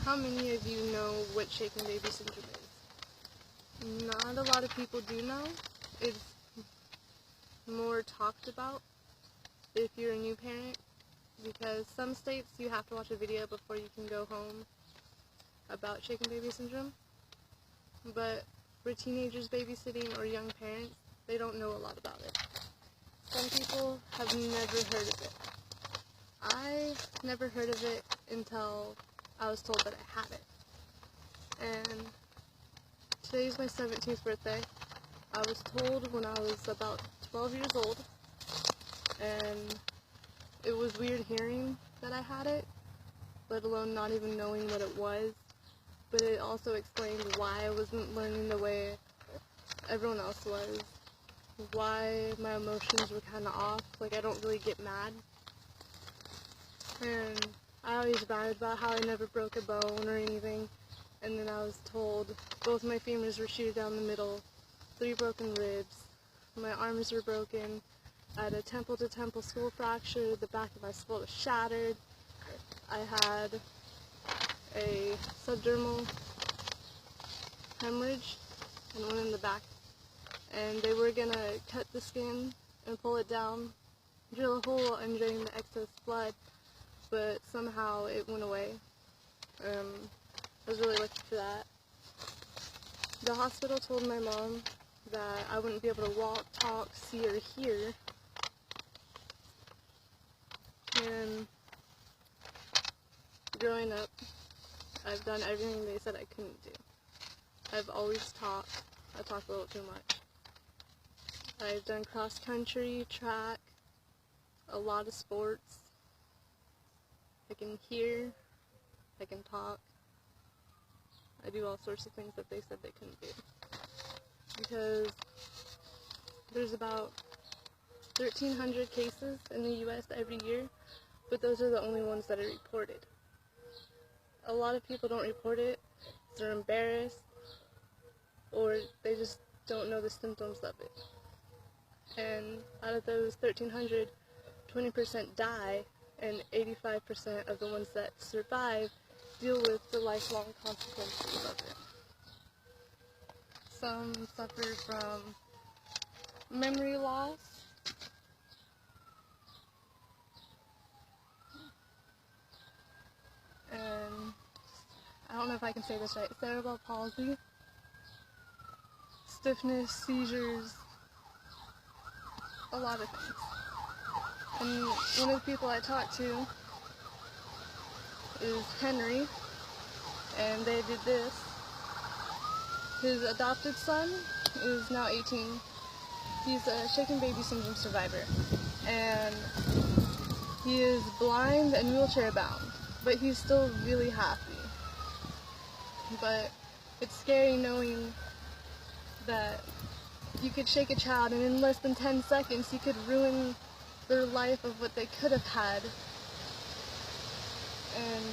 How many of you know what shaken baby syndrome is? Not a lot of people do know. It's more talked about if you're a new parent, because some states you have to watch a video before you can go home about shaken baby syndrome. But for teenagers babysitting or young parents, they don't know a lot about it. Some people have never heard of it. I never heard of it until I was told that I had it. And today's my 17th birthday. I was told when I was about 12 years old, and it was weird hearing that I had it, let alone not even knowing what it was. But it also explained why I wasn't learning the way everyone else was, why my emotions were kind of off. Like, I don't really get mad. And I always bragged about how I never broke a bone or anything, and then I was told both my femurs were sheared down the middle, 3 broken ribs, my arms were broken, I had a temple-to-temple skull fracture, the back of my skull was shattered, I had a subdermal hemorrhage and one in the back, and they were going to cut the skin and pull it down, drill a hole and drain the excess blood, but somehow it went away. I was really lucky for that. The hospital told my mom that I wouldn't be able to walk, talk, see, or hear. And growing up, I've done everything they said I couldn't do. I've always talked. I talk a little too much. I've done cross country, track, a lot of sports. I can hear, I can talk, I do all sorts of things that they said they couldn't do. Because there's about 1,300 cases in the U.S. every year, but those are the only ones that are reported. A lot of people don't report it, they're embarrassed, or they just don't know the symptoms of it. And out of those 1,300, 20% die, and 85% of the ones that survive deal with the lifelong consequences of it. Some suffer from memory loss, and I don't know if I can say this right, cerebral palsy, stiffness, seizures, a lot of things. And one of the people I talked to is Henry, and they did this. His adopted son is now 18. He's a shaken baby syndrome survivor, and he is blind and wheelchair bound, but he's still really happy. But it's scary knowing that you could shake a child and in less than 10 seconds you could ruin their life of what they could have had. And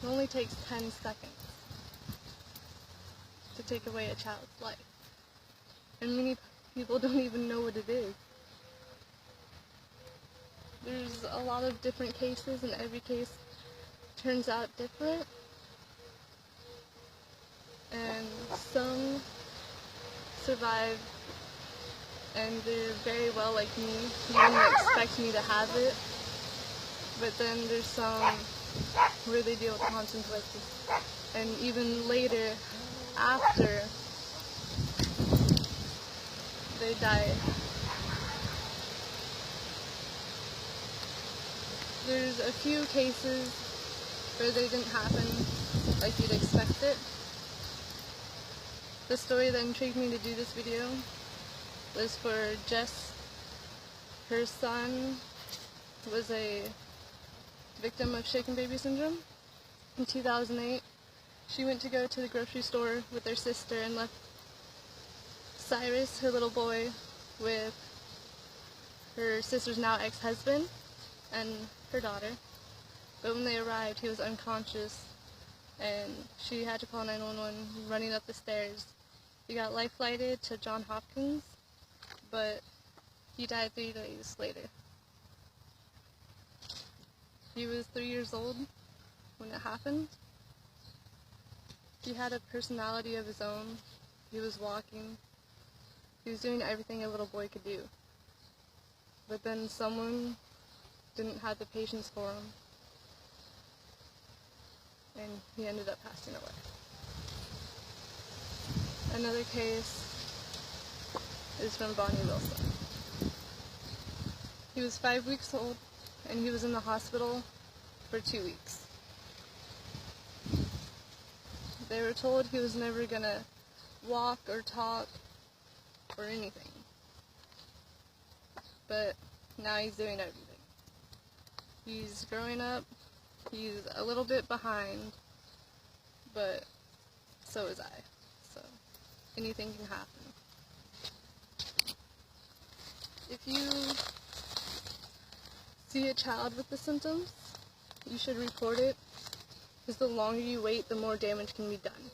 it only takes 10 seconds to take away a child's life. And many people don't even know what it is. There's a lot of different cases, and every case turns out different. And some survive and they're very well like me. You wouldn't expect me to have it. But then there's some where they deal with the consequences. And even later, after they die, there's a few cases where they didn't happen like you'd expect it. The story that intrigued me to do this video was for Jess. Her son was a victim of shaken baby syndrome. In 2008, she went to go to the grocery store with her sister and left Cyrus, her little boy, with her sister's now ex-husband and her daughter. But when they arrived, he was unconscious, and she had to call 911 running up the stairs. He got life-flighted to Johns Hopkins, but he died 3 days later. He was 3 years old when it happened. He had a personality of his own. He was walking. He was doing everything a little boy could do. But then someone didn't have the patience for him, and he ended up passing away. Another case is from Bonnie Wilson. He was 5 weeks old, and he was in the hospital for 2 weeks. They were told he was never gonna walk or talk or anything. But now he's doing everything. He's growing up. He's a little bit behind, but so is I. So anything can happen. If you see a child with the symptoms, you should report it, because the longer you wait, the more damage can be done.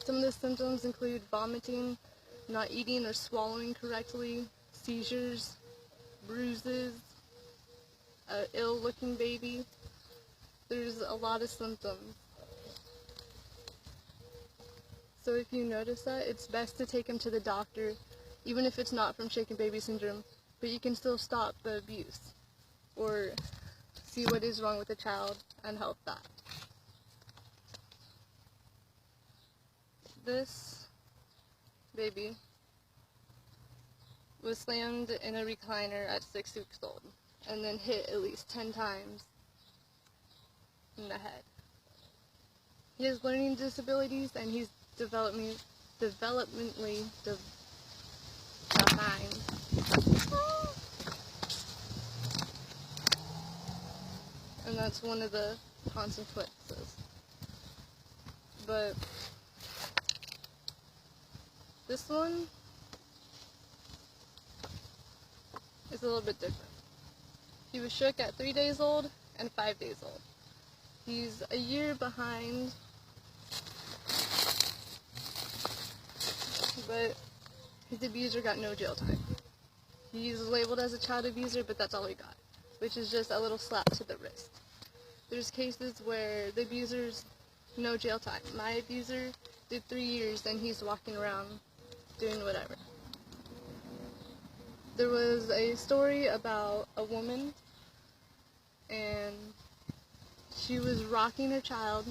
Some of the symptoms include vomiting, not eating or swallowing correctly, seizures, bruises, an ill-looking baby. There's a lot of symptoms. So if you notice that, it's best to take him to the doctor, even if it's not from shaken baby syndrome, but you can still stop the abuse or see what is wrong with the child and help that. This baby was slammed in a recliner at 6 weeks old and then hit at least 10 times in the head. He has learning disabilities and he's developmentally behind. And that's one of the consequences. But this one is a little bit different. He was shook at 3 days old and 5 days old. He's a year behind, but his abuser got no jail time. He's labeled as a child abuser, but that's all he got, which is just a little slap to the wrist. There's cases where the abuser's no jail time. My abuser did 3 years and he's walking around doing whatever. There was a story about a woman, and she was rocking her child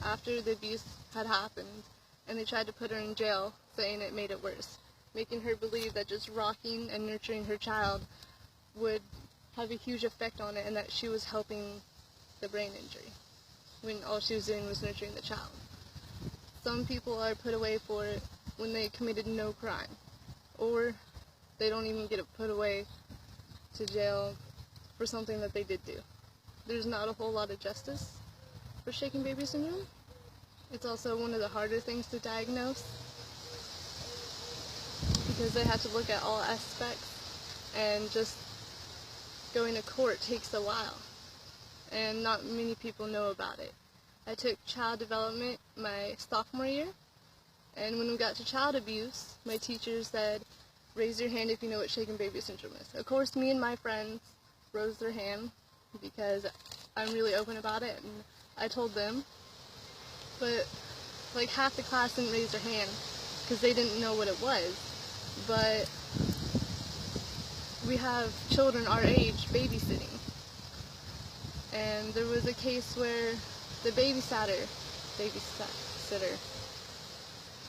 after the abuse had happened, and they tried to put her in jail, saying it made it worse, making her believe that just rocking and nurturing her child would have a huge effect on it, and that she was helping the brain injury, when all she was doing was nurturing the child. Some people are put away for it when they committed no crime, or they don't even get put away to jail for something that they did do. There's not a whole lot of justice for shaken baby syndrome. It's also one of the harder things to diagnose, because they have to look at all aspects, and just going to court takes a while, and not many people know about it. I took child development my sophomore year, and when we got to child abuse, my teacher said, raise your hand if you know what shaken baby syndrome is. Of course, me and my friends rose their hand because I'm really open about it, and I told them. But like half the class didn't raise their hand because they didn't know what it was. But we have children our age babysitting, and there was a case where the babysitter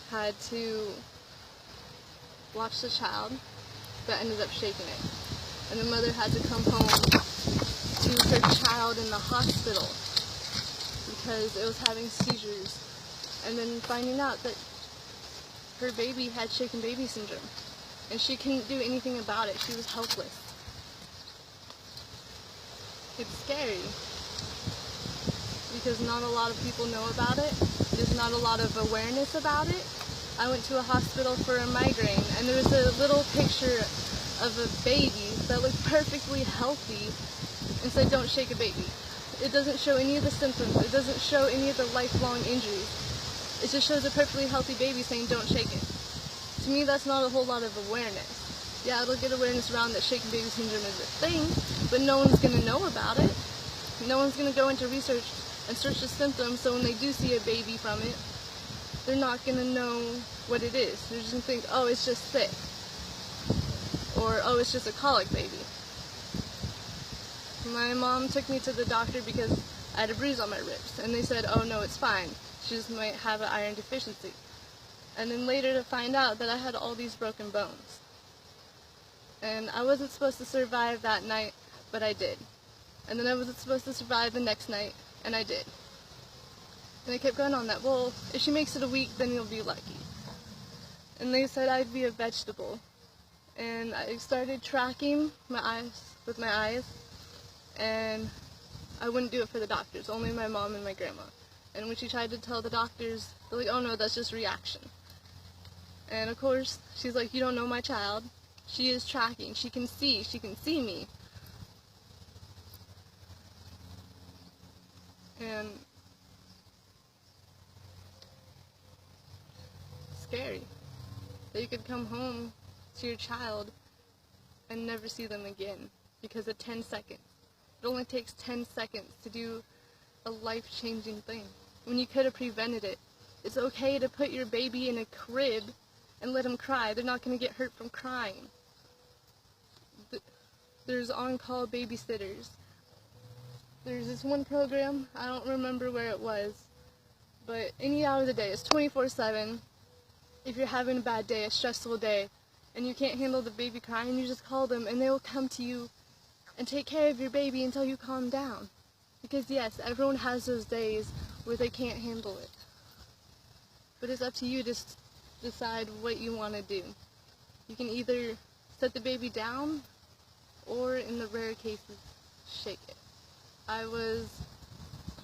had to watch the child, but ended up shaking it. And the mother had to come home to her child in the hospital because it was having seizures. And then finding out that her baby had shaken baby syndrome, and she couldn't do anything about it. She was helpless. It's scary because not a lot of people know about it. There's not a lot of awareness about it. I went to a hospital for a migraine, and there was a little picture of a baby that looked perfectly healthy and said, don't shake a baby. It doesn't show any of the symptoms. It doesn't show any of the lifelong injuries. It just shows a perfectly healthy baby saying, don't shake it. To me, that's not a whole lot of awareness. Yeah, it'll get awareness around that shaken baby syndrome is a thing, but no one's going to know about it. No one's going to go into research and search the symptoms, so when they do see a baby from it, they're not going to know what it is. They're just going to think, oh, it's just sick. Or, oh, it's just a colic baby. My mom took me to the doctor because I had a bruise on my ribs, and they said, oh no, it's fine. She just might have an iron deficiency. And then later to find out that I had all these broken bones. And I wasn't supposed to survive that night, but I did. And then I wasn't supposed to survive the next night, and I did. And I kept going on that, well, if she makes it a week, then you'll be lucky. And they said I'd be a vegetable. And I started tracking my eyes with my eyes, and I wouldn't do it for the doctors, only my mom and my grandma. And when she tried to tell the doctors, they're like, oh no, that's just reaction. And of course, she's like, you don't know my child. She is tracking. She can see me. And it's scary that you could come home to your child and never see them again because of 10 seconds. It only takes 10 seconds to do a life-changing thing when you could have prevented it. It's okay to put your baby in a crib and let them cry. They're not going to get hurt from crying. There's on-call babysitters. There's this one program, I don't remember where it was, but any hour of the day, it's 24/7. If you're having a bad day, a stressful day, and you can't handle the baby crying, you just call them and they will come to you and take care of your baby until you calm down. Because yes, everyone has those days where they can't handle it. But it's up to you to decide what you want to do. You can either set the baby down, or in the rare cases, shake it. I was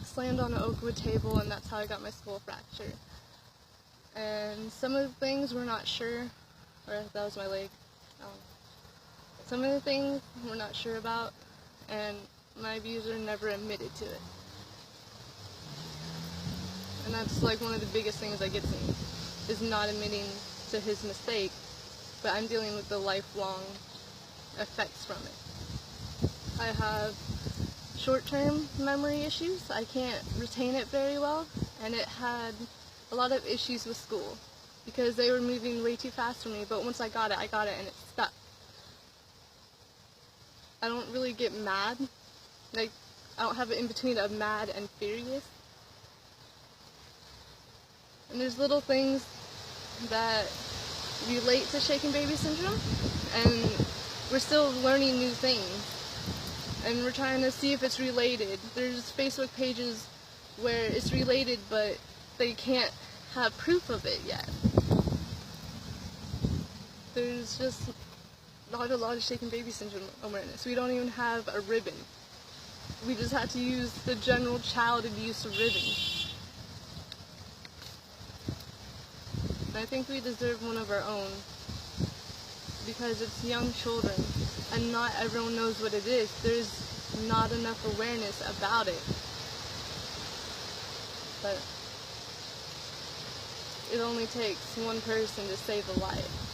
slammed on an oak wood table, and that's how I got my skull fracture. And some of the things we're not sure, or that was my leg. Some of the things we're not sure about, and my abuser never admitted to it. And that's like one of the biggest things that gets me, is not admitting to his mistake, but I'm dealing with the lifelong effects from it. I have short-term memory issues. I can't retain it very well, and it had a lot of issues with school because they were moving way too fast for me, but once I got it, and it stuck. I don't really get mad. Like, I don't have an in-between of mad and furious. And there's little things that relate to shaken baby syndrome, and we're still learning new things. And we're trying to see if it's related. There's Facebook pages where it's related, but they can't have proof of it yet. There's just not a lot of shaken baby syndrome awareness. We don't even have a ribbon. We just had to use the general child abuse ribbon. And I think we deserve one of our own because it's young children and not everyone knows what it is. There's not enough awareness about it. But it only takes one person to save a life.